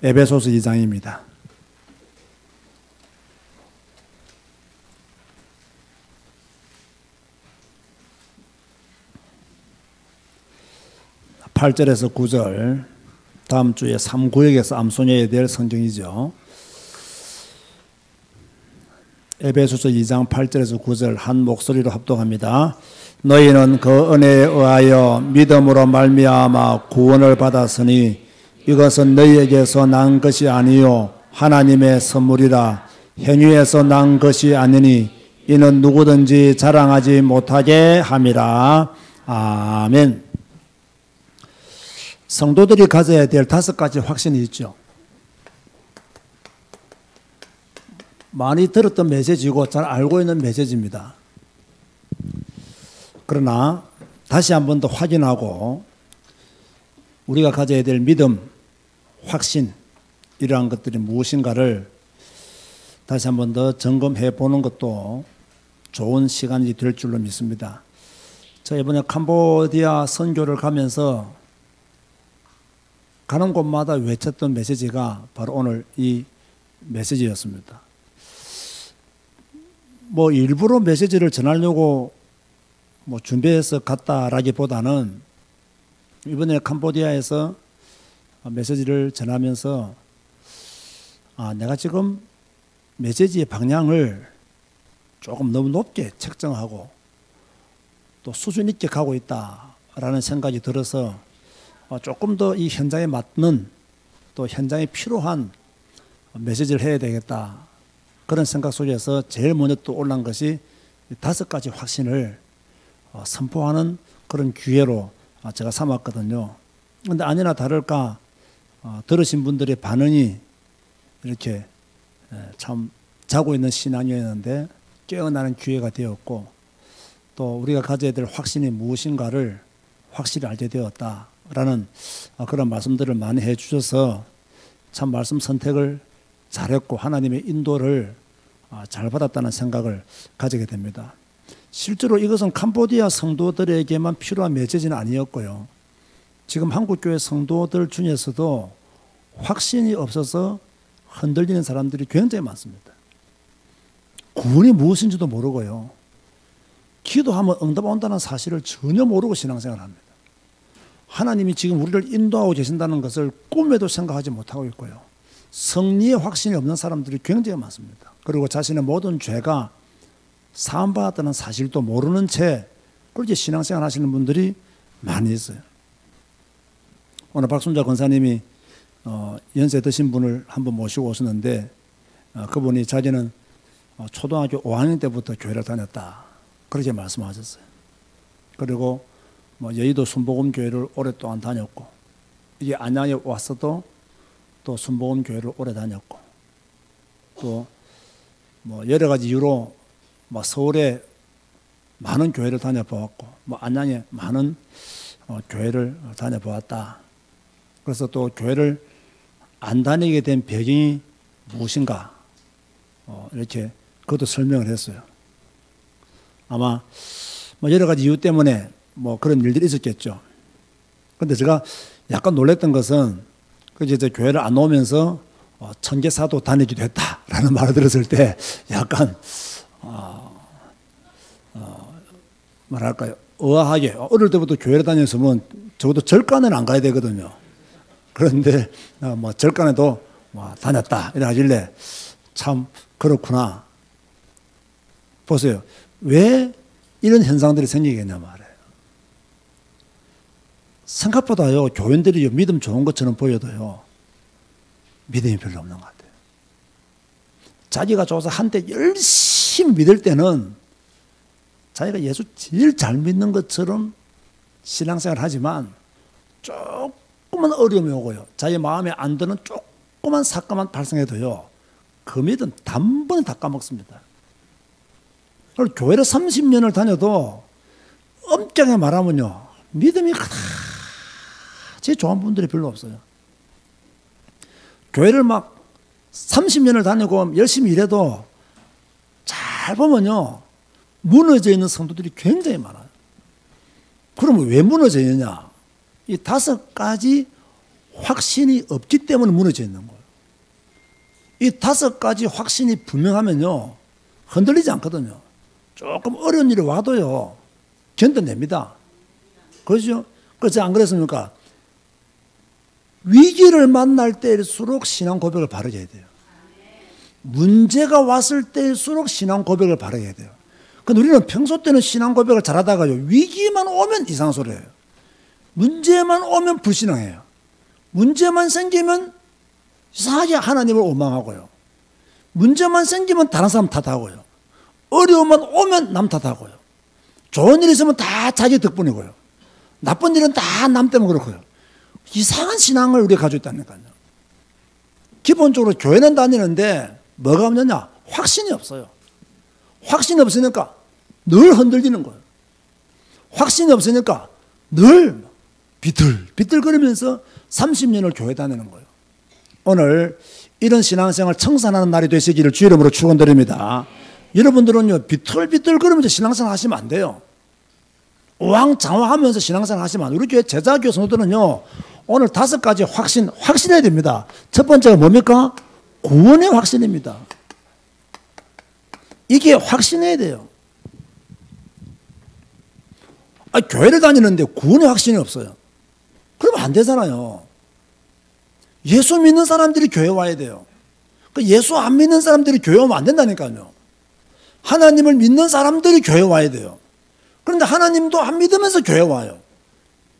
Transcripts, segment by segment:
에베소서 2장입니다. (8절에서) (9절) 다음 주에 3구역에서 암송해야 될 성경이죠. 에베소서 2장 8절에서 9절 한 목소리로 합독합니다. 너희는 그 은혜에 의하여 믿음으로 말미암아 구원을 받았으니 이것은 너희에게서 난 것이 아니요 하나님의 선물이라. 행위에서 난 것이 아니니 이는 누구든지 자랑하지 못하게 함이라. 아멘. 성도들이 가져야 될 5가지 확신이 있죠. 많이 들었던 메시지고 잘 알고 있는 메시지입니다. 그러나 다시 한 번 더 확인하고 우리가 가져야 될 믿음, 확신 이러한 것들이 무엇인가를 다시 한 번 더 점검해 보는 것도 좋은 시간이 될 줄로 믿습니다. 저 이번에 캄보디아 선교를 가면서 가는 곳마다 외쳤던 메시지가 바로 오늘 이 메시지였습니다. 뭐 일부러 메시지를 전하려고 뭐 준비해서 갔다라기보다는 이번에 캄보디아에서 메시지를 전하면서 내가 지금 메시지의 방향을 조금 너무 높게 책정하고 또 수준 있게 가고 있다라는 생각이 들어서 조금 더 이 현장에 맞는 또 현장에 필요한 메시지를 해야 되겠다. 그런 생각 속에서 제일 먼저 또 올라온 것이 5가지 확신을 선포하는 그런 기회로 제가 삼았거든요. 그런데 아니나 다를까 들으신 분들의 반응이 이렇게 참 자고 있는 신앙이었는데 깨어나는 기회가 되었고 또 우리가 가져야 될 확신이 무엇인가를 확실히 알게 되었다라는 그런 말씀들을 많이 해주셔서 참 말씀 선택을 잘했고 하나님의 인도를 잘 받았다는 생각을 가지게 됩니다. 실제로 이것은 캄보디아 성도들에게만 필요한 메시지는 아니었고요. 지금 한국교회 성도들 중에서도 확신이 없어서 흔들리는 사람들이 굉장히 많습니다. 구원이 무엇인지도 모르고요. 기도하면 응답 온다는 사실을 전혀 모르고 신앙생활을 합니다. 하나님이 지금 우리를 인도하고 계신다는 것을 꿈에도 생각하지 못하고 있고요. 성리의 확신이 없는 사람들이 굉장히 많습니다. 그리고 자신의 모든 죄가 사함받았다는 사실도 모르는 채 그렇게 신앙생활 하시는 분들이 많이 있어요. 오늘 박순자 권사님이 연세 드신 분을 한번 모시고 오셨는데 그분이 자기는 초등학교 5학년 때부터 교회를 다녔다. 그렇게 말씀하셨어요. 그리고 여의도 순복음교회를 오랫동안 다녔고 이게 안양에 왔어도 또 순복음교회를 오래 다녔고 또 여러 가지 이유로 서울에 많은 교회를 다녀보았고 안양에 많은 교회를 다녀보았다. 그래서 또 교회를 안 다니게 된 배경이 무엇인가 이렇게 그것도 설명을 했어요. 아마 여러 가지 이유 때문에 그런 일들이 있었겠죠. 그런데 제가 약간 놀랐던 것은 이제 교회를 안 오면서 청계사도 다니기도 했다라는 말을 들었을 때 약간 뭐랄까요, 의아하게 어릴 때부터 교회를 다녔으면 적어도 절간에는 안 가야 되거든요. 그런데 절간에도 다녔다 이래 하길래 참 그렇구나. 보세요. 왜 이런 현상들이 생기겠냐 말이에요. 생각보다요 교인들이 믿음 좋은 것처럼 보여도요 믿음이 별로 없는 것 같아요. 자기가 좋아서 한때 열심히 믿을 때는 자기가 예수 제일 잘 믿는 것처럼 신앙생활을 하지만 조금만 어려움이 오고요 자기 마음에 안 드는 조그만 사건만 발생해도요 그 믿음 단번에 다 까먹습니다. 그리고 교회를 30년을 다녀도 엄격하게 말하면요 믿음이 그다지 좋은 분들이 별로 없어요. 교회를 30년을 다니고 열심히 일해도 잘 보면요 무너져 있는 성도들이 굉장히 많아요. 그러면 왜 무너져 있느냐? 이 5가지 확신이 없기 때문에 무너져 있는 거예요. 이 5가지 확신이 분명하면요, 흔들리지 않거든요. 조금 어려운 일이 와도요, 견뎌냅니다. 그렇죠? 그래서 안 그랬습니까? 위기를 만날 때일수록 신앙 고백을 바르게 해야 돼요. 문제가 왔을 때일수록 신앙 고백을 바르게 해야 돼요. 근데 우리는 평소 때는 신앙 고백을 잘하다가요, 위기만 오면 이상한 소리 해요. 문제만 오면 불신앙해요. 문제만 생기면 이상하게 하나님을 원망하고요. 문제만 생기면 다른 사람 탓하고요. 어려움만 오면 남 탓하고요. 좋은 일 있으면 다 자기 덕분이고요. 나쁜 일은 다 남 때문에 그렇고요. 이상한 신앙을 우리가 가지고 있다니까요. 기본적으로 교회는 다니는데 뭐가 없느냐? 확신이 없어요. 확신이 없으니까 늘 흔들리는 거예요. 확신이 없으니까 늘 비틀거리면서 30년을 교회 다니는 거예요. 오늘 이런 신앙생활 청산하는 날이 되시기를 주 이름으로 축원드립니다. 여러분들은요, 비틀비틀거리면서 신앙생활 하시면 안 돼요. 우왕좌왕하면서 신앙생활 하시면 안 돼요. 우리 교회 제자교회 성도들은요, 오늘 5가지 확신해야 됩니다. 첫 번째가 뭡니까? 구원의 확신입니다. 이게 확신해야 돼요. 교회를 다니는데 구원의 확신이 없어요. 그러면 안 되잖아요. 예수 믿는 사람들이 교회 와야 돼요. 예수 안 믿는 사람들이 교회 오면 안 된다니까요. 하나님을 믿는 사람들이 교회 와야 돼요. 그런데 하나님도 안 믿으면서 교회 와요.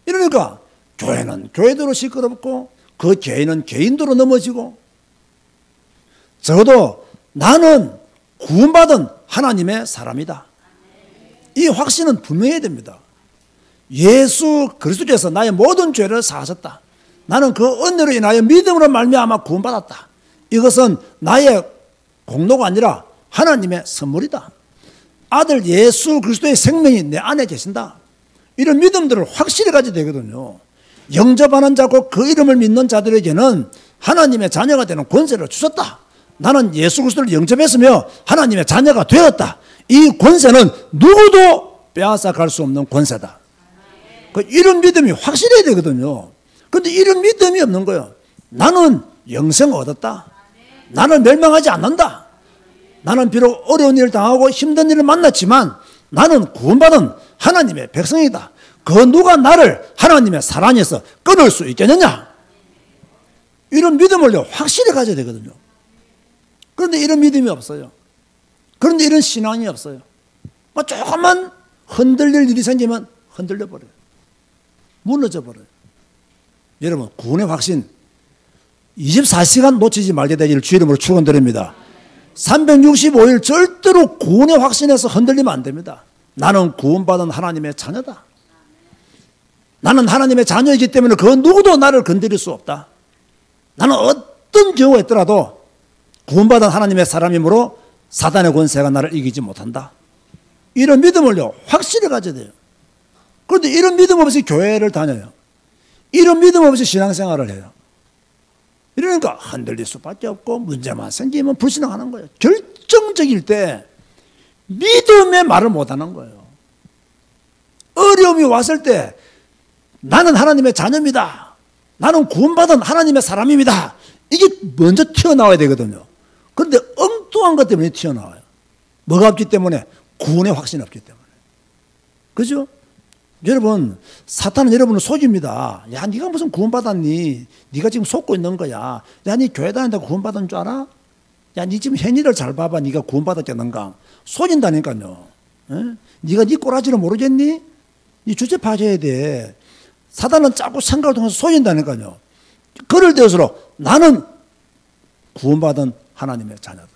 이러니까 교회는 교회대로 시끄럽고 그 개인은 개인대로 넘어지고, 적어도 나는 구원받은 하나님의 사람이다. 이 확신은 분명해야 됩니다. 예수 그리스도께서 나의 모든 죄를 사하셨다. 나는 그 은혜로 인하여 믿음으로 말미암아 구원받았다. 이것은 나의 공로가 아니라 하나님의 선물이다. 아들 예수 그리스도의 생명이 내 안에 계신다. 이런 믿음들을 확실히 가져야 되거든요. 영접하는 자고 그 이름을 믿는 자들에게는 하나님의 자녀가 되는 권세를 주셨다. 나는 예수 그리스도를 영접했으며 하나님의 자녀가 되었다. 이 권세는 누구도 빼앗아 갈 수 없는 권세다. 이런 믿음이 확실해야 되거든요. 그런데 이런 믿음이 없는 거예요. 나는 영생을 얻었다. 나는 멸망하지 않는다. 나는 비록 어려운 일을 당하고 힘든 일을 만났지만 나는 구원받은 하나님의 백성이다. 그 누가 나를 하나님의 사랑에서 끊을 수 있겠느냐? 이런 믿음을 확실히 가져야 되거든요. 그런데 이런 믿음이 없어요. 그런데 이런 신앙이 없어요. 조금만 흔들릴 일이 생기면 흔들려 버려요. 무너져 버려요. 여러분, 구원의 확신 24시간 놓치지 말게 되기를 주 이름으로 축원드립니다. 365일 절대로 구원의 확신에서 흔들리면 안 됩니다. 나는 구원받은 하나님의 자녀다. 나는 하나님의 자녀이기 때문에 그 누구도 나를 건드릴 수 없다. 나는 어떤 경우가 있더라도 구원받은 하나님의 사람이므로 사단의 권세가 나를 이기지 못한다. 이런 믿음을요, 확실히 가져야 돼요. 그런데 이런 믿음 없이 교회를 다녀요. 이런 믿음 없이 신앙생활을 해요. 이러니까 흔들릴 수밖에 없고 문제만 생기면 불신앙하는 거예요. 결정적일 때 믿음의 말을 못하는 거예요. 어려움이 왔을 때 나는 하나님의 자녀입니다. 나는 구원받은 하나님의 사람입니다. 이게 먼저 튀어나와야 되거든요. 그런데 엉뚱한 것 때문에 튀어나와요. 뭐가 없기 때문에? 구원의 확신이 없기 때문에. 그죠? 여러분, 사탄은 여러분을 속입니다. 야, 네가 무슨 구원받았니? 네가 지금 속고 있는 거야. 야, 네 교회 다닌다고 구원받은 줄 알아? 야, 네 지금 현일을 잘 봐봐. 네가 구원받았겠는가? 속인다니까요. 에? 네가 네 꼬라지를 모르겠니? 네 주제 파줘야 돼. 사탄은 자꾸 생각을 통해서 속인다니까요. 그럴 때일수록 나는 구원받은 하나님의 자녀다.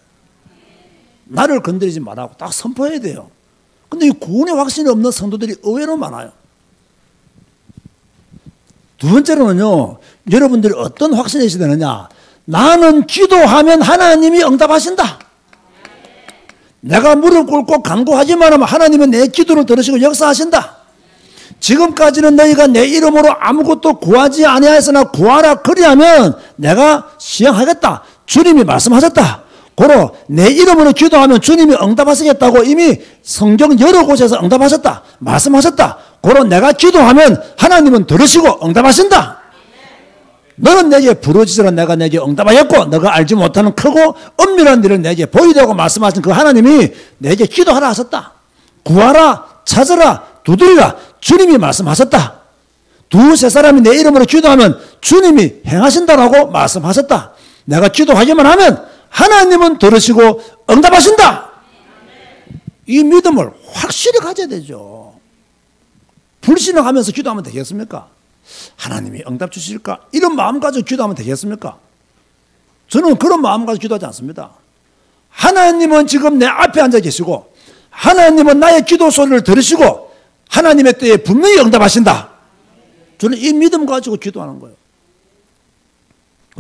나를 건드리지 말라고 딱 선포해야 돼요. 근데 이 구원의 확신이 없는 성도들이 의외로 많아요. 두 번째로는요, 여러분들이 어떤 확신이 있어야 되느냐? 나는 기도하면 하나님이 응답하신다. 내가 무릎 꿇고 간구하기만 하면 하나님은 내 기도를 들으시고 역사하신다. 지금까지는 너희가 내 이름으로 아무것도 구하지 아니하였으나 구하라 그리하면 내가 시행하겠다. 주님이 말씀하셨다. 고로 내 이름으로 기도하면 주님이 응답하시겠다고 이미 성경 여러 곳에서 응답하셨다. 말씀하셨다. 고로 내가 기도하면 하나님은 들으시고 응답하신다. 너는 내게 부르짖으라 내가 내게 응답하였고 너가 알지 못하는 크고 엄밀한 일을 내게 보이라고 말씀하신 그 하나님이 내게 기도하라 하셨다. 구하라, 찾으라, 두드리라 주님이 말씀하셨다. 두세 사람이 내 이름으로 기도하면 주님이 행하신다라고 말씀하셨다. 내가 기도하기만 하면 하나님은 들으시고 응답하신다. 이 믿음을 확실히 가져야 되죠. 불신앙하면서 기도하면 되겠습니까? 하나님이 응답 주실까? 이런 마음 가지고 기도하면 되겠습니까? 저는 그런 마음 가지고 기도하지 않습니다. 하나님은 지금 내 앞에 앉아 계시고 하나님은 나의 기도 소리를 들으시고 하나님의 때에 분명히 응답하신다. 저는 이 믿음 가지고 기도하는 거예요.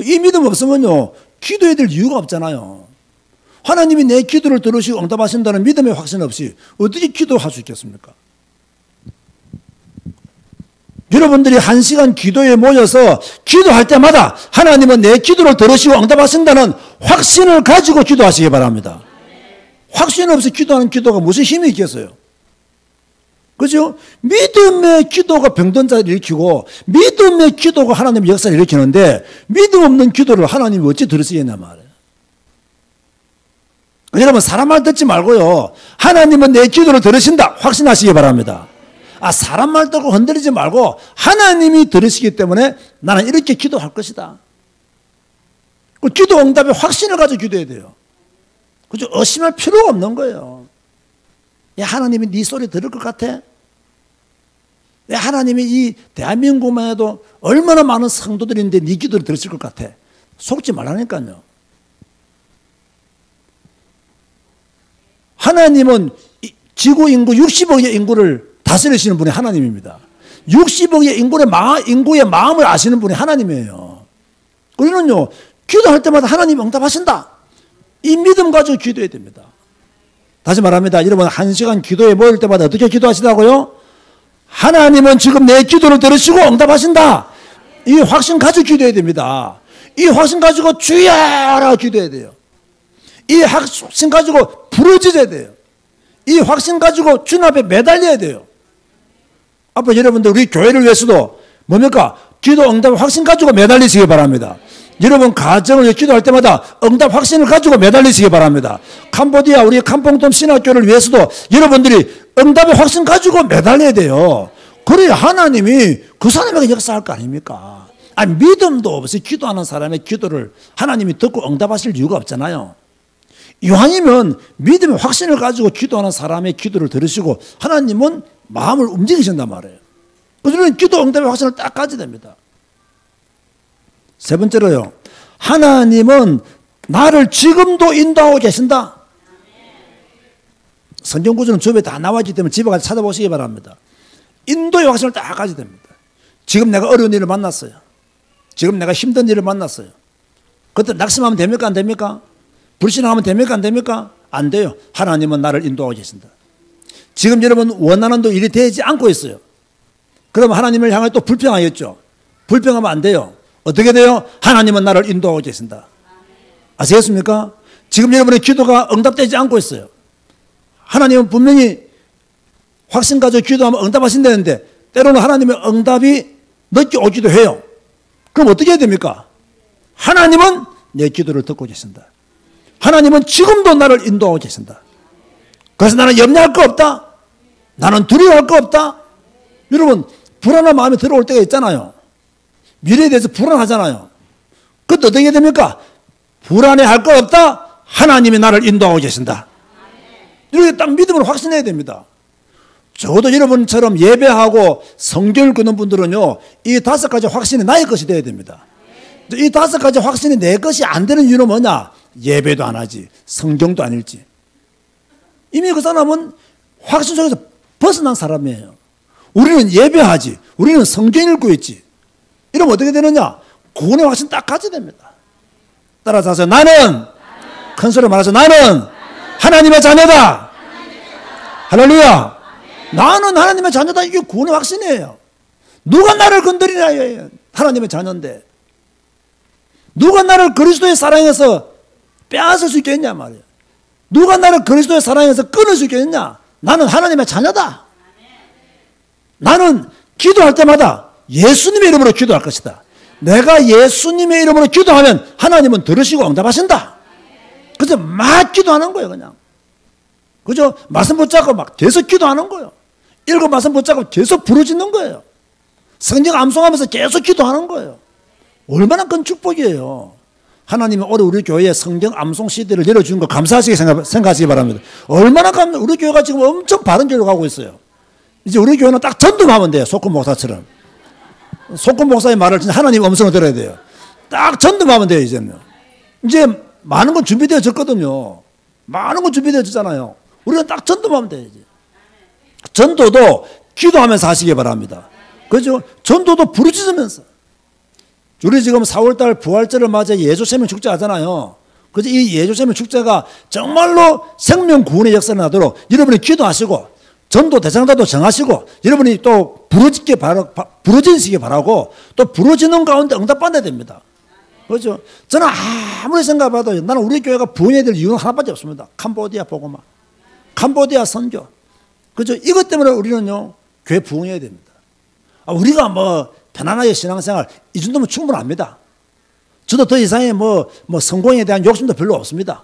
이 믿음 없으면요 기도해야 될 이유가 없잖아요. 하나님이 내 기도를 들으시고 응답하신다는 믿음의 확신 없이 어떻게 기도할 수 있겠습니까? 여러분들이 1시간 기도에 모여서 기도할 때마다 하나님은 내 기도를 들으시고 응답하신다는 확신을 가지고 기도하시기 바랍니다. 확신 없이 기도하는 기도가 무슨 힘이 있겠어요? 그죠? 믿음의 기도가 병든 자를 일으키고 믿음의 기도가 하나님의 역사를 일으키는데 믿음 없는 기도를 하나님이 어찌 들으시겠냐 말이에요. 여러분 사람 말 듣지 말고요. 하나님은 내 기도를 들으신다. 확신하시기 바랍니다. 사람 말 듣고 흔들리지 말고 하나님이 들으시기 때문에 나는 이렇게 기도할 것이다. 그 기도 응답의 확신을 가지고 기도해야 돼요. 그죠? 의심할 필요가 없는 거예요. 야, 하나님이 네 소리 들을 것 같아? 야, 하나님이 이 대한민국만 해도 얼마나 많은 성도들인데 네 기도를 들으실 것 같아? 속지 말라니까요. 하나님은 지구 인구 60억의 인구를 다스리시는 분이 하나님입니다. 60억의 인구의 마음을 아시는 분이 하나님이에요. 우리는요, 기도할 때마다 하나님 응답하신다. 이 믿음 가지고 기도해야 됩니다. 다시 말합니다. 여러분 1시간 기도에 모일 때마다 어떻게 기도하시다고요? 하나님은 지금 내 기도를 들으시고 응답하신다. 이 확신 가지고 기도해야 됩니다. 이 확신 가지고 주야라고 기도해야 돼요. 이 확신 가지고 부르짖어야 돼요. 이 확신 가지고 주님 앞에 매달려야 돼요. 앞으로 여러분들 우리 교회를 위해서도 뭡니까? 기도 응답 확신 가지고 매달리시기 바랍니다. 여러분 가정을 기도할 때마다 응답 확신을 가지고 매달리시기 바랍니다. 캄보디아 우리 캄퐁돔 신학교를 위해서도 여러분들이 응답의 확신 가지고 매달려야 돼요. 그래야 하나님이 그 사람에게 역사할 거 아닙니까? 아니 믿음도 없이 기도하는 사람의 기도를 하나님이 듣고 응답하실 이유가 없잖아요. 이왕이면 믿음의 확신을 가지고 기도하는 사람의 기도를 들으시고 하나님은 마음을 움직이신단 말이에요. 그래서 우리는 기도 응답의 확신을 딱 가져야 됩니다. 세 번째로요. 하나님은 나를 지금도 인도하고 계신다. 성경 구절은 주변에 다 나와 있기 때문에 집에 가서 찾아보시기 바랍니다. 인도의 확신을 딱 가져야 됩니다. 지금 내가 어려운 일을 만났어요. 지금 내가 힘든 일을 만났어요. 그때 낙심하면 됩니까? 안 됩니까? 불신하면 됩니까? 안 됩니까? 안 돼요. 하나님은 나를 인도하고 계신다. 지금 여러분 원하는 일이 되지 않고 있어요. 그러면 하나님을 향해 또 불평하겠죠. 불평하면 안 돼요. 어떻게 돼요? 하나님은 나를 인도하고 계신다. 아시겠습니까? 지금 여러분의 기도가 응답되지 않고 있어요. 하나님은 분명히 확신 가지고 기도하면 응답하신다는데 때로는 하나님의 응답이 늦게 오기도 해요. 그럼 어떻게 해야 됩니까? 하나님은 내 기도를 듣고 계신다. 하나님은 지금도 나를 인도하고 계신다. 그래서 나는 염려할 거 없다. 나는 두려워할 거 없다. 여러분 불안한 마음이 들어올 때가 있잖아요. 미래에 대해서 불안하잖아요. 그때 어떻게 됩니까? 불안해할 거 없다. 하나님이 나를 인도하고 계신다. 이렇게 딱 믿음을 확신해야 됩니다. 적어도 여러분처럼 예배하고 성경을 끄는 분들은요, 이 5가지 확신이 나의 것이 되어야 됩니다. 이 5가지 확신이 내 것이 안 되는 이유는 뭐냐? 예배도 안 하지, 성경도 안 읽지. 이미 그 사람은 확신 속에서 벗어난 사람이에요. 우리는 예배하지, 우리는 성경 읽고 있지. 이러면 어떻게 되느냐? 구원의 확신 딱 가져야 됩니다. 따라서 하세요. 나는 큰 소리로 말하세요. 나는 하나님의 자녀다. 할렐루야. 나는 하나님의 자녀다. 이게 구원의 확신이에요. 누가 나를 건드리냐? 하나님의 자녀인데. 누가 나를 그리스도의 사랑에서 빼앗을 수 있겠냐 말이에요. 누가 나를 그리스도의 사랑에서 끊을 수 있겠냐? 나는 하나님의 자녀다. 나는 기도할 때마다 예수님의 이름으로 기도할 것이다. 내가 예수님의 이름으로 기도하면 하나님은 들으시고 응답하신다. 그래서 막 기도하는 거예요, 그냥. 그죠? 말씀 붙잡고 막 계속 기도하는 거예요. 읽은 말씀 붙잡고 계속 부르짖는 거예요. 성경 암송하면서 계속 기도하는 거예요. 얼마나 큰 축복이에요. 하나님이 올해 우리 교회에 성경 암송 CD를 열어준 거 감사하시게 생각하시기 바랍니다. 얼마나 우리 교회가 지금 엄청 바른 길로 가고 있어요. 이제 우리 교회는 딱 전도하면 돼요. 속금 목사처럼. 속금 목사의 말을 진짜 하나님 음성을 들어야 돼요. 딱 전도하면 돼요, 이제는. 이제 많은 건 준비되어졌거든요. 많은 건 준비되어졌잖아요. 우리는 딱 전도하면 돼요, 이제. 전도도 기도하면서 하시기 바랍니다. 그죠? 전도도 부르짖으면서. 우리 지금 4월달 부활절을 맞아 예조생명 축제 하잖아요. 그래서 이 예조생명 축제가 정말로 생명 구원의 역사를 나도록 여러분이 기도하시고 전도 대상자도 정하시고 여러분이 또 부르짖으시기 바라고 또 부르짖는 가운데 응답받아야 됩니다. 그렇죠? 저는 아무리 생각해봐도 나는 우리 교회가 부흥해야 될 이유는 하나밖에 없습니다. 캄보디아 복음화, 캄보디아 선교. 그렇죠? 이것 때문에 우리는요 교회 부흥해야 됩니다. 우리가 뭐 편안하게 신앙생활 이 정도면 충분합니다. 저도 더 이상의 뭐 성공에 대한 욕심도 별로 없습니다.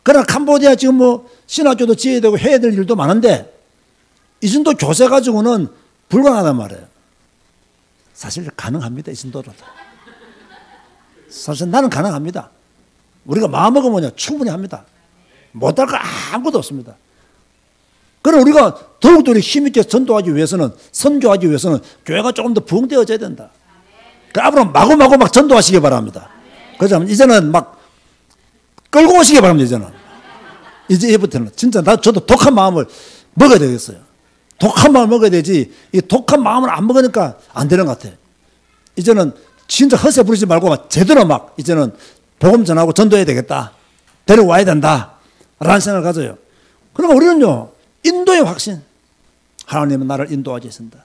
그러나 캄보디아 지금 뭐 신학교도 지어야 되고 해야 될 일도 많은데 이 정도 교세 가지고는 불가능하단 말이에요. 사실 가능합니다. 이 정도로도. 사실 나는 가능합니다. 우리가 마음먹으면 충분히 합니다. 못할 거 아무것도 없습니다. 그럼 우리가 더욱더 힘있게 전도하기 위해서는, 선교하기 위해서는 교회가 조금 더 부흥되어져야 된다. 앞으로 마구마구 막 전도하시기 바랍니다. 그래서 이제는 막 끌고 오시기 바랍니다. 이제부터는 진짜 저도 독한 마음을 먹어야 되겠어요. 독한 마음을 먹어야 되지 이 독한 마음을 안 먹으니까 안 되는 것 같아요. 이제는 진짜 허세 부리지 말고 막 제대로 막 이제는 복음 전하고 전도해야 되겠다. 데려와야 된다. 라는 생각을 가져요. 그러니까 우리는요 인도의 확신. 하나님은 나를 인도하게 하신다.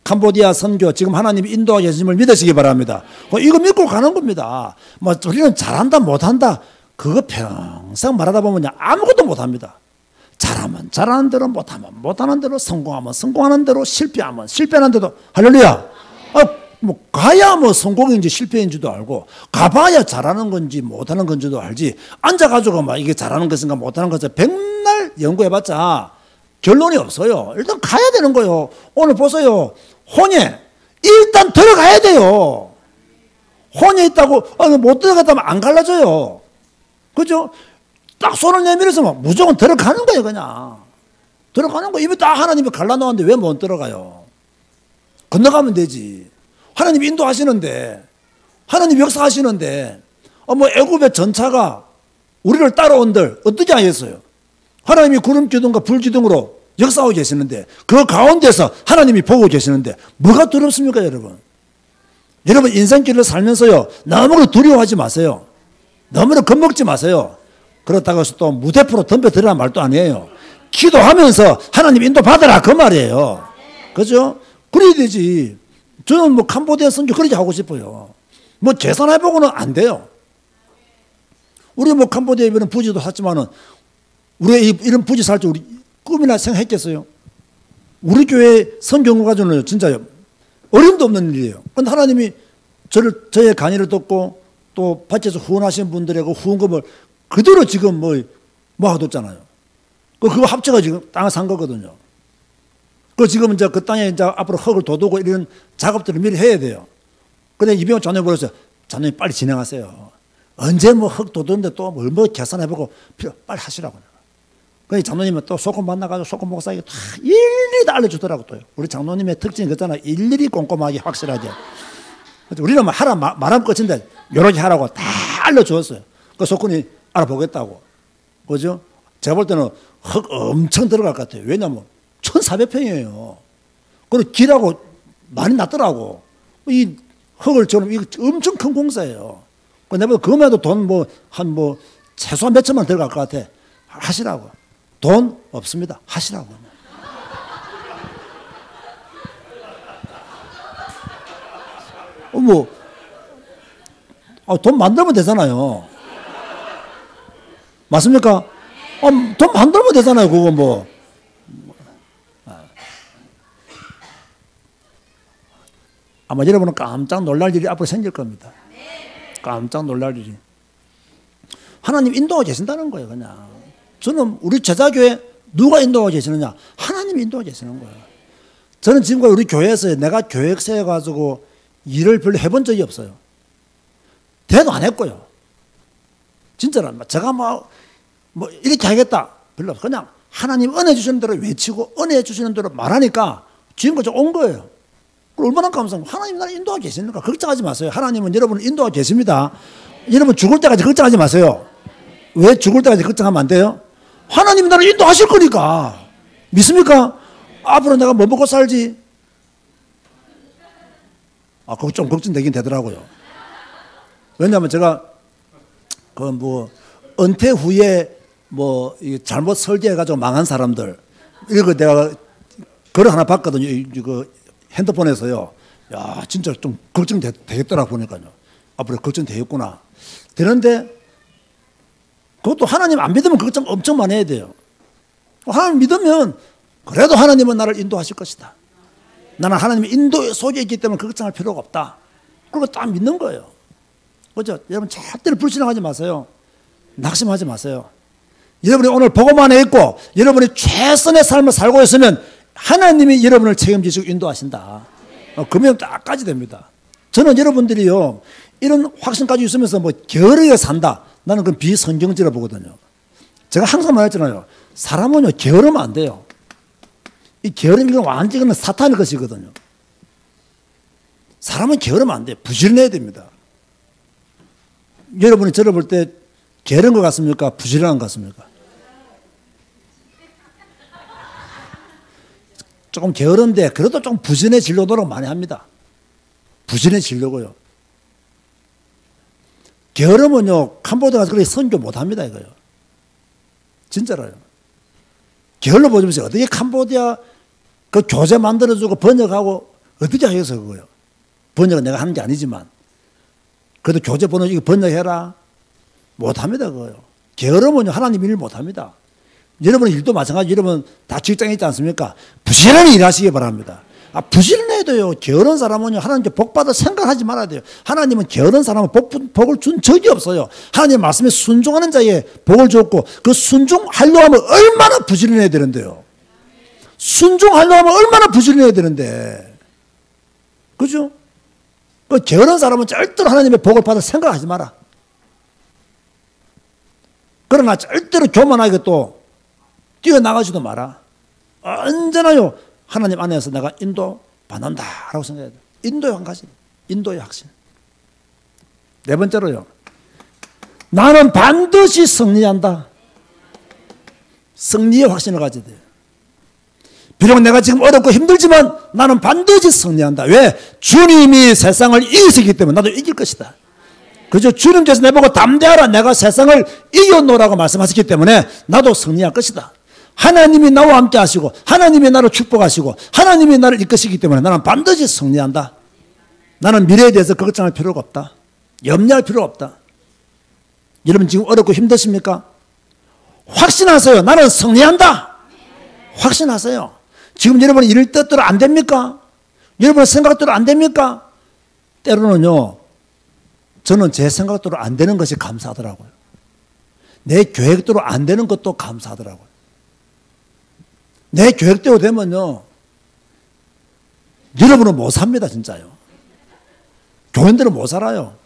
캄보디아 선교 지금 하나님이 인도하게 하심을 믿으시기 바랍니다. 이거 믿고 가는 겁니다. 뭐 우리는 잘한다 못한다 그거 평생 말하다 보면 아무것도 못합니다. 잘하면 잘하는 대로 못하면 못하는 대로 성공하면 성공하는 대로 실패하면 실패하는 대로 할렐루야. 뭐 가야 뭐 성공인지 실패인지도 알고 가봐야 잘하는 건지 못하는 건지도 알지 앉아가지고 막 이게 잘하는 것인가 못하는 것을 백날 연구해봤자 결론이 없어요. 일단 가야 되는 거예요. 오늘 보세요. 혼에 일단 들어가야 돼요. 혼에 있다고 못 들어갔다면 안 갈라져요. 그죠? 딱 손을 내밀어서 막 무조건 들어가는 거예요. 그냥 들어가는 거. 이미 딱 하나님이 갈라놓았는데 왜 못 들어가요? 건너가면 되지. 하나님 인도하시는데 하나님 역사하시는데 뭐 애굽의 전차가 우리를 따라온들 어떻게 하겠어요? 하나님이 구름 기둥과 불 기둥으로 역사하고 계시는데 그 가운데서 하나님이 보고 계시는데 뭐가 두렵습니까 여러분? 여러분 인생길을 살면서요 너무 두려워하지 마세요. 너무 겁먹지 마세요. 그렇다고 해서 또 무대포로 덤벼들으란 말도 아니에요. 기도하면서 하나님 인도 받아라 그 말이에요. 그죠? 그래야 되지. 저는 뭐 캄보디아 선교 그렇게 하고 싶어요. 뭐 계산해보고는 안 돼요. 우리 뭐 캄보디아 이런 부지도 샀지만은 우리 이런 부지 살 줄 우리 꿈이나 생각했겠어요? 우리 교회 선교를 가지고는 진짜 어림도 없는 일이에요. 그런데 하나님이 저의 강의를 듣고 또 밖에서 후원하신 분들의 그 후원금을 그대로 지금 모아뒀잖아요. 그거 합쳐가 지금 땅을 산 거거든요. 그 지금 이제 그 땅에 이제 앞으로 흙을 돋우고 이런 작업들을 미리 해야 돼요. 근데 이병헌 장로님 그랬어요. 장로님 빨리 진행하세요. 언제 뭐 흙 돋우는데 또 뭘 계산해보고 빨리 하시라고. 그래서 장로님은 또 소금 만나가지고 소금 목사에게 다 일일이 다 알려주더라고 또요. 우리 장로님의 특징이 그렇잖아요. 일일이 꼼꼼하게 확실하게. 우리는 뭐 하라 말하면 끝인데 요렇게 하라고 다 알려주었어요. 그 소금이 알아보겠다고. 그죠? 제가 볼 때는 흙 엄청 들어갈 것 같아요. 왜냐면 1400평이에요. 그리고 길하고 많이 났더라고. 이 흙을 저는 이거 엄청 큰 공사예요. 내가 그거만 해도 돈 최소한 몇 천만 들어갈 것 같아. 하시라고. 돈 없습니다. 하시라고. 돈 만들면 되잖아요. 맞습니까? 돈 만들면 되잖아요. 그거 뭐. 아마 여러분은 깜짝 놀랄 일이 앞으로 생길 겁니다. 깜짝 놀랄 일이. 하나님 인도하고 계신다는 거예요. 그냥 저는 우리 제자교회 누가 인도하고 계시느냐? 하나님이 인도하고 계시는 거예요. 저는 지금까지 우리 교회에서 내가 교회 세워가지고 일을 별로 해본 적이 없어요. 대도 안 했고요. 진짜로 제가 뭐 이렇게 하겠다 별로 없어요. 그냥 하나님 은혜 주시는 대로 외치고 은혜 주시는 대로 말하니까 지금까지 온 거예요. 얼마나 감사합니다. 하나님 나를 인도하고 계시니까 걱정하지 마세요. 하나님은 여러분을 인도하고 계십니다. 여러분 죽을 때까지 걱정하지 마세요. 왜 죽을 때까지 걱정하면 안 돼요? 하나님 나를 인도하실 거니까. 믿습니까? 앞으로 내가 뭐 먹고 살지? 그거 좀 걱정되긴 되더라고요. 왜냐하면 제가 은퇴 후에 잘못 설계해가지고 망한 사람들 이거 내가 글 하나 봤거든요. 이거 핸드폰에서요. 야 진짜 좀 걱정되겠더라 보니까요. 앞으로 걱정되겠구나. 되는데 그것도 하나님 안 믿으면 걱정 엄청 많이 해야 돼요. 하나님 믿으면 그래도 하나님은 나를 인도하실 것이다. 나는 하나님의 인도 속에 있기 때문에 걱정할 필요가 없다. 그리고 딱 믿는 거예요. 그렇죠? 여러분 절대로 불신앙하지 마세요. 낙심하지 마세요. 여러분이 오늘 복음 안에 있고 여러분이 최선의 삶을 살고 있으면 하나님이 여러분을 책임지시고 인도하신다. 그러면 딱까지 됩니다. 저는 여러분들이요 이런 확신까지 있으면서 게으르게 산다. 나는 그건 비성경적이라고 보거든요. 제가 항상 말했잖아요. 사람은요 게으르면 안 돼요. 이 게으름이 완전히 사탄의 것이거든요. 사람은 게으르면 안 돼요. 부지런해야 됩니다. 여러분이 저를 볼 때 게으른 것 같습니까? 부지런한 것 같습니까? 조금 게으른데 그래도 좀 부지런해지려고 노력 많이 합니다. 부지런해지려고요. 게으르면요 캄보디아 가서 그렇게 선교 못합니다 이거요. 진짜로요. 게을러 보시면서 어떻게 캄보디아 그 교재 만들어주고 번역하고 어떻게 하겠어 그거요. 번역은 내가 하는 게 아니지만 그래도 교재 번역 이거 번역해라 못합니다 그거요. 게으르면요 하나님 일 못합니다. 여러분 일도 마찬가지. 여러분 다 직장에 있지 않습니까? 부지런히 일하시기 바랍니다. 부지런해도요 게으른 사람은요 하나님께 복받을 생각하지 말아야 돼요. 하나님은 게으른 사람은 복을 준 적이 없어요. 하나님 말씀에 순종하는 자에 복을 줬고 그 순종하려고 하면 얼마나 부지런해야 되는데요. 순종하려고 하면 얼마나 부지런해야 되는데 그죠? 그 게으른 사람은 절대로 하나님의 복을 받을 생각하지 마라. 그러나 절대로 교만하게 또 뛰어나가지도 마라. 언제나요 하나님 안에서 내가 인도 받는다라고 생각해야 돼. 인도의 한 가지, 인도의 확신. 네 번째로요. 나는 반드시 승리한다. 승리의 확신을 가져야 돼요. 비록 내가 지금 어렵고 힘들지만 나는 반드시 승리한다. 왜? 주님이 세상을 이기시기 때문에 나도 이길 것이다. 그죠? 주님께서 내보고 담대하라. 내가 세상을 이겨놓으라고 말씀하셨기 때문에 나도 승리할 것이다. 하나님이 나와 함께 하시고 하나님이 나를 축복하시고 하나님이 나를 이끄시기 때문에 나는 반드시 승리한다. 나는 미래에 대해서 걱정할 필요가 없다. 염려할 필요가 없다. 여러분 지금 어렵고 힘드십니까? 확신하세요. 나는 승리한다. 확신하세요. 지금 여러분 이럴 뜻대로 안 됩니까? 여러분의 생각대로 안 됩니까? 때로는요 저는 제 생각대로 안 되는 것이 감사하더라고요. 내 계획대로 안 되는 것도 감사하더라고요. 내 계획대로 되면요 여러분은 못 삽니다 진짜요. 교인들은 못 살아요.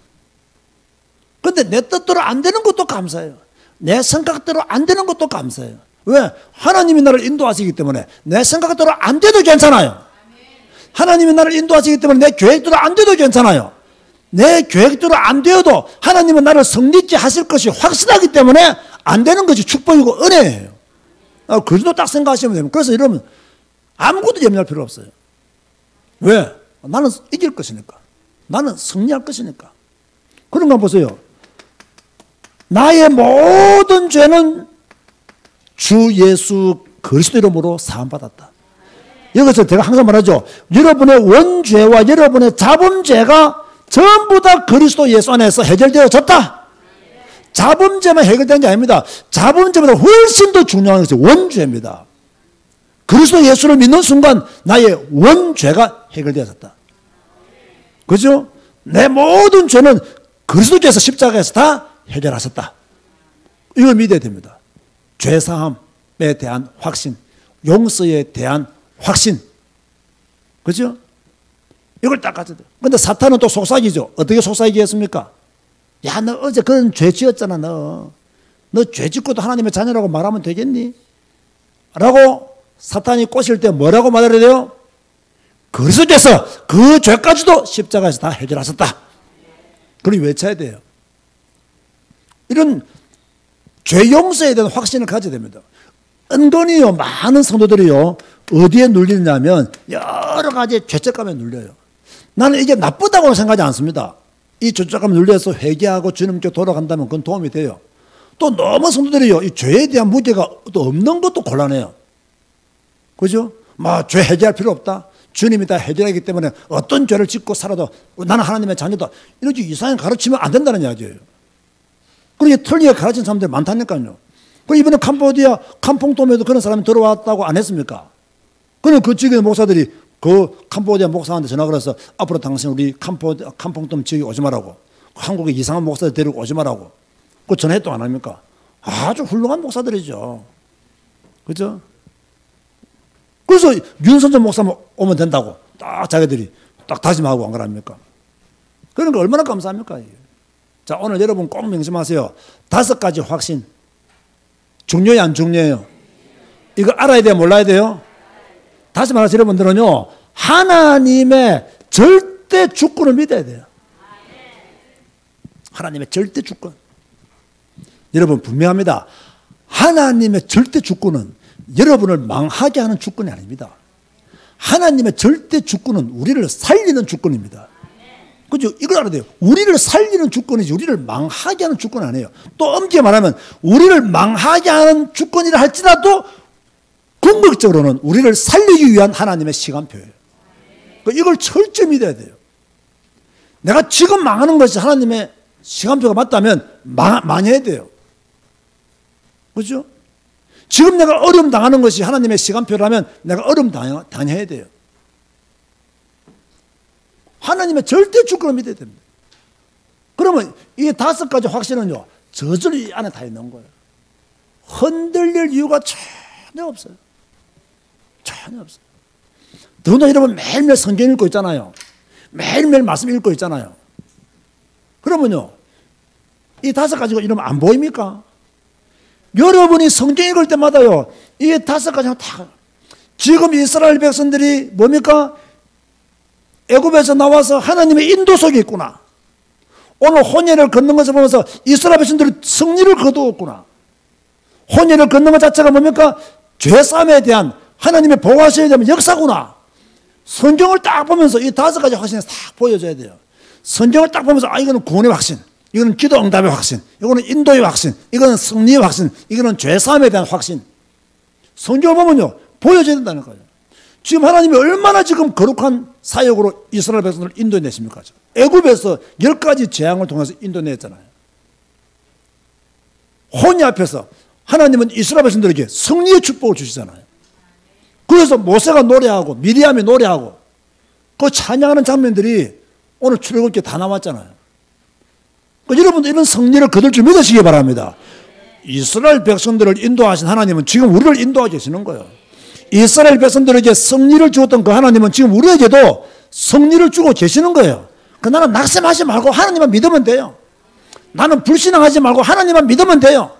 그런데 내 뜻대로 안 되는 것도 감사해요. 내 생각대로 안 되는 것도 감사해요. 왜? 하나님이 나를 인도하시기 때문에 내 생각대로 안 돼도 괜찮아요. 하나님이 나를 인도하시기 때문에 내 계획대로 안 돼도 괜찮아요. 내 계획대로 안 되어도 하나님은 나를 성립케 하실 것이 확실하기 때문에 안 되는 것이 축복이고 은혜예요. 그 정도 딱 생각하시면 됩니다. 그래서 여러분 아무것도 염려할 필요 없어요. 왜? 나는 이길 것이니까. 나는 승리할 것이니까. 그런 거 보세요. 나의 모든 죄는 주 예수 그리스도 이름으로 사함받았다. 여기서 제가 항상 말하죠. 여러분의 원죄와 여러분의 자범죄가 전부 다 그리스도 예수 안에서 해결되어졌다. 자범죄만 해결된 게 아닙니다. 자범죄보다 훨씬 더 중요한 것이 원죄입니다. 그리스도 예수를 믿는 순간 나의 원죄가 해결되어졌다. 그죠? 내 모든 죄는 그리스도께서 십자가에서 다 해결하셨다. 이걸 믿어야 됩니다. 죄사함에 대한 확신, 용서에 대한 확신. 그죠? 이걸 딱 가져야 돼요. 근데 사탄은 또 속삭이죠. 어떻게 속삭이게 했습니까? 야, 너 어제 그런 죄 지었잖아, 너. 너 죄 짓고도 하나님의 자녀라고 말하면 되겠니? 라고 사탄이 꼬실 때 뭐라고 말해야 돼요? 그리스도께서 그 죄까지도 십자가에서 다 해결하셨다. 그걸 외쳐야 돼요. 이런 죄 용서에 대한 확신을 가져야 됩니다. 은근히요, 많은 성도들이요, 어디에 눌리냐면 여러 가지 죄책감에 눌려요. 나는 이게 나쁘다고 생각하지 않습니다. 이 죄책감에 눌려서 회개하고 주님께 돌아간다면 그건 도움이 돼요. 또 너무 성도들이요, 이 죄에 대한 무게가 또 없는 것도 곤란해요. 그죠? 막 죄 해결할 필요 없다. 주님이 다 해결하기 때문에 어떤 죄를 짓고 살아도 나는 하나님의 자녀다. 이렇게 이상하게 가르치면 안 된다는 이야기예요. 그렇게 틀리게 가르치는 사람들이 많다니까요. 이번에 캄보디아 캄퐁돔에도 그런 사람이 들어왔다고 안 했습니까? 그럼 그 지역의 목사들이 그 캄보디아 목사한테 전화 걸어서 앞으로 당신 우리 캄퐁돔 지역에 오지 말라고, 한국에 이상한 목사들 데리고 오지 말라고 그 전화도 안 합니까? 아주 훌륭한 목사들이죠. 그죠? 그래서 윤선전 목사만 오면 된다고 딱 자기들이 딱 다짐하고 안 그럽니까? 그런 거 얼마나 감사합니까? 자, 오늘 여러분 꼭 명심하세요. 5가지 확신. 중요해요, 안 중요해요? 이거 알아야 돼요, 몰라야 돼요? 다시 말해서 여러분들은요, 하나님의 절대 주권을 믿어야 돼요. 하나님의 절대 주권. 여러분 분명합니다. 하나님의 절대 주권은 여러분을 망하게 하는 주권이 아닙니다. 하나님의 절대 주권은 우리를 살리는 주권입니다. 그죠? 이걸 알아야 돼요. 우리를 살리는 주권이지 우리를 망하게 하는 주권은 아니에요. 또 엄격히 말하면 우리를 망하게 하는 주권이라 할지라도 궁극적으로는 우리를 살리기 위한 하나님의 시간표예요. 이걸 철저히 믿어야 돼요. 내가 지금 망하는 것이 하나님의 시간표가 맞다면 망해야 돼요. 그죠? 지금 내가 어려움 당하는 것이 하나님의 시간표라면 내가 어려움 당해야 돼요. 하나님의 절대 주권을 믿어야 됩니다. 그러면 이 5가지 확신은요, 저절로 이 안에 다 있는 거예요. 흔들릴 이유가 전혀 없어요. 전혀 없어요. 더군다나 여러분 매일매일 성경 읽고 있잖아요. 매일매일 말씀 읽고 있잖아요. 그러면요, 이 5가지가 이러면 안 보입니까? 여러분이 성경 읽을 때마다요, 이 5가지가 다, 지금 이스라엘 백성들이 뭡니까? 애굽에서 나와서 하나님의 인도 속에 있구나. 오늘 혼혈을 걷는 것을 보면서 이스라엘 백성들이 승리를 거두었구나. 혼혈을 걷는 것 자체가 뭡니까? 죄사함에 대한 하나님의 보호하셔야 되는 역사구나. 성경을 딱 보면서 이 5가지 확신이 딱 보여줘야 돼요. 성경을 딱 보면서 이거는 구원의 확신, 이거는 기도 응답의 확신, 이거는 인도의 확신, 이거는 승리의 확신, 이거는 죄사함에 대한 확신. 성경을 보면요, 보여줘야 된다는 거예요. 지금 하나님이 얼마나 지금 거룩한 사역으로 이스라엘 백성들을 인도해냈습니까? 애굽에서 10가지 재앙을 통해서 인도해냈잖아요. 혼이 앞에서 하나님은 이스라엘 백성들에게 승리의 축복을 주시잖아요. 그래서 모세가 노래하고 미리암이 노래하고 그 찬양하는 장면들이 오늘 출애굽기에 다 나왔잖아요. 여러분도 이런 승리를 거둘 줄 믿으시기 바랍니다. 이스라엘 백성들을 인도하신 하나님은 지금 우리를 인도하고 계시는 거예요. 이스라엘 백성들에게 승리를 주었던 그 하나님은 지금 우리에게도 승리를 주고 계시는 거예요. 나는 낙심하지 말고 하나님만 믿으면 돼요. 나는 불신앙하지 말고 하나님만 믿으면 돼요.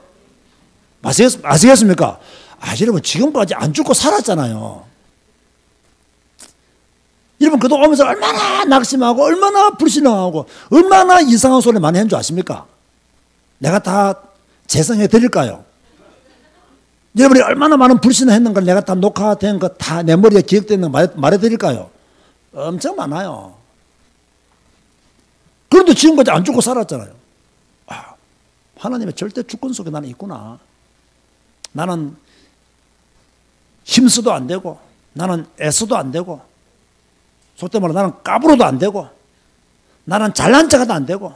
아시겠습니까? 여러분 지금까지 안 죽고 살았잖아요. 여러분 그동안 오면서 얼마나 낙심하고 얼마나 불신앙하고 얼마나 이상한 소리 많이 한 줄 아십니까? 내가 다 재성해 드릴까요? 여러분이 얼마나 많은 불신을 걸 내가 다 녹화된 거 다 내 머리에 기억되는 거 말해드릴까요? 엄청 많아요. 그런데 지금까지 안 죽고 살았잖아요. 하나님의 절대 주권 속에 나는 있구나. 나는 힘써도 안 되고 나는 애써도 안 되고 속된 말로 나는 까불어도 안 되고 나는 잘난 척도 안 되고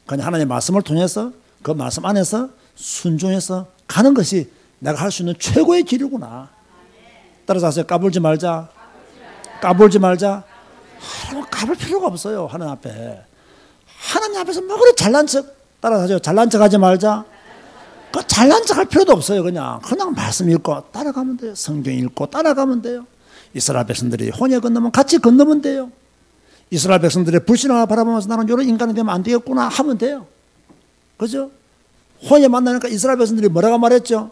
그냥 하나님의 말씀을 통해서 그 말씀 안에서 순종해서 가는 것이 내가 할 수 있는 최고의 길이구나. 따라서 하세요. 까불지 말자. 까불지 말자. 하나님 갚을 필요가 없어요. 하나님 앞에. 하나님 앞에서 뭐 그래 잘난 척 따라가죠. 잘난 척 하지 말자. 그 잘난 척 할 필요도 없어요. 그냥 말씀 읽고 따라가면 돼요. 성경 읽고 따라가면 돼요. 이스라엘 백성들이 홍해 건너면 같이 건너면 돼요. 이스라엘 백성들의 불신앙을 바라보면서 나는 이런 인간이 되면 안 되겠구나 하면 돼요. 그죠? 홍해 만나니까 이스라엘 백성들이 뭐라고 말했죠?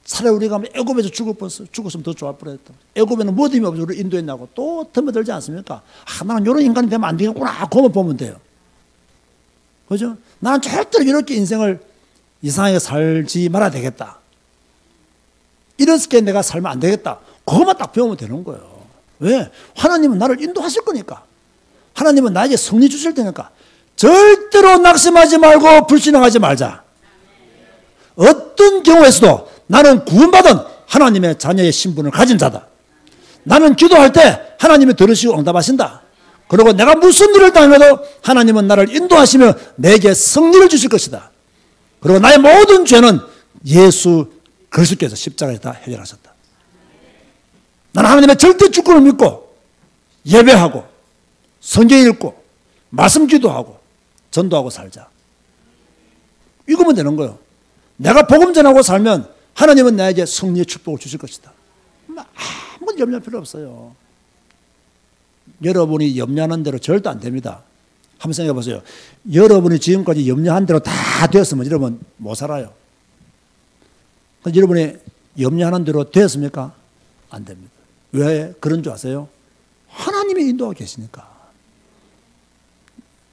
차라리 우리가 애굽에서 죽었으면 더 좋을 뻔했다. 애굽에는 뭐든지 없어 우리 인도했냐고 또 덤벼들지 않습니까? 나는 이런 인간이 되면 안 되겠구나. 그것만 보면 돼요. 그죠? 나는 절대로 이렇게 인생을 이상하게 살지 말아야 되겠다. 이렇게 내가 살면 안 되겠다. 그것만 딱 배우면 되는 거예요. 왜? 하나님은 나를 인도하실 거니까. 하나님은 나에게 승리 주실 테니까. 절대로 낙심하지 말고 불신앙하지 말자. 어떤 경우에서도 나는 구원받은 하나님의 자녀의 신분을 가진 자다. 나는 기도할 때 하나님이 들으시고 응답하신다. 그리고 내가 무슨 일을 당해도 하나님은 나를 인도하시며 내게 승리를 주실 것이다. 그리고 나의 모든 죄는 예수 그리스도께서 십자가에서 다 해결하셨다. 나는 하나님의 절대 주권을 믿고 예배하고 성경 읽고 말씀 기도하고 전도하고 살자. 이거면 되는 거예요. 내가 복음 전하고 살면 하나님은 나에게 승리의 축복을 주실 것이다. 아무 염려할 필요 없어요. 여러분이 염려하는 대로 절대 안 됩니다. 한번 생각해 보세요. 여러분이 지금까지 염려한 대로 다 되었으면 여러분 못 살아요. 여러분이 염려하는 대로 되었습니까? 안 됩니다. 왜 그런 줄 아세요? 하나님이 인도하고 계시니까.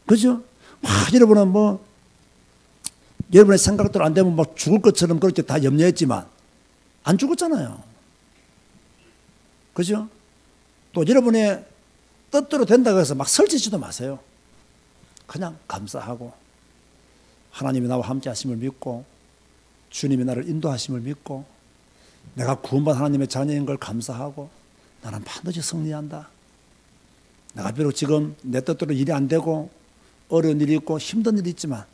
그죠? 여러분은 여러분의 생각대로 안 되면 죽을 것처럼 그렇게 다 염려했지만 안 죽었잖아요. 그죠? 또 여러분의 뜻대로 된다고 해서 막 설치지도 마세요. 그냥 감사하고 하나님이 나와 함께 하심을 믿고 주님이 나를 인도하심을 믿고 내가 구원받은 하나님의 자녀인 걸 감사하고 나는 반드시 승리한다. 내가 비록 지금 내 뜻대로 일이 안 되고 어려운 일이 있고 힘든 일이 있지만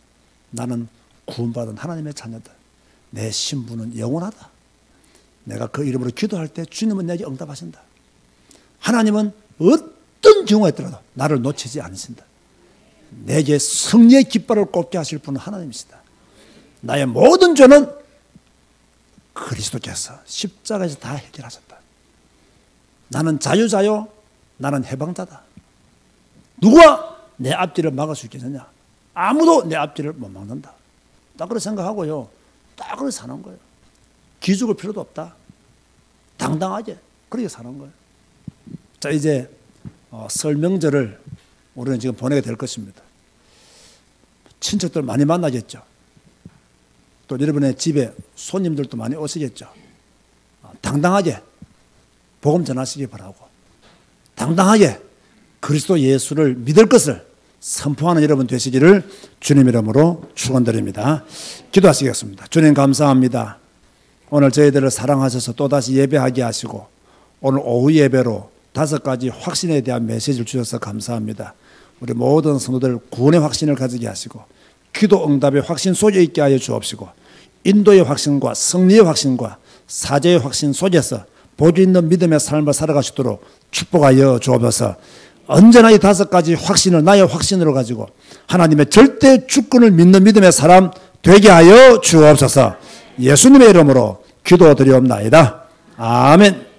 나는 구원받은 하나님의 자녀다. 내 신분은 영원하다. 내가 그 이름으로 기도할 때 주님은 내게 응답하신다. 하나님은 어떤 경우가 있더라도 나를 놓치지 않으신다. 내게 승리의 깃발을 꽂게 하실 분은 하나님이시다. 나의 모든 죄는 그리스도께서 십자가에서 다 해결하셨다. 나는 자유자요, 나는 해방자다. 누가 내 앞뒤를 막을 수 있겠느냐? 아무도 내 앞뒤를 못 막는다. 딱 그렇게 생각하고요. 딱 그렇게 사는 거예요. 기죽을 필요도 없다. 당당하게 그렇게 사는 거예요. 자, 이제 설 명절을 우리는 지금 보내게 될 것입니다. 친척들 많이 만나겠죠. 또 여러분의 집에 손님들도 많이 오시겠죠. 당당하게 복음 전하시기 바라고 당당하게 그리스도 예수를 믿을 것을 선포하는 여러분 되시기를 주님 이름으로 축원드립니다. 기도하시겠습니다. 주님 감사합니다. 오늘 저희들을 사랑하셔서 또다시 예배하게 하시고 오늘 오후 예배로 5가지 확신에 대한 메시지를 주셔서 감사합니다. 우리 모든 성도들 구원의 확신을 가지게 하시고 기도 응답의 확신 속에 있게 하여 주옵시고 인도의 확신과 승리의 확신과 사죄의 확신 속에서 보주 있는 믿음의 삶을 살아가시도록 축복하여 주옵소서. 언제나 이 5가지 확신을 나의 확신으로 가지고 하나님의 절대 주권을 믿는 믿음의 사람 되게 하여 주옵소서. 예수님의 이름으로 기도드리옵나이다. 아멘.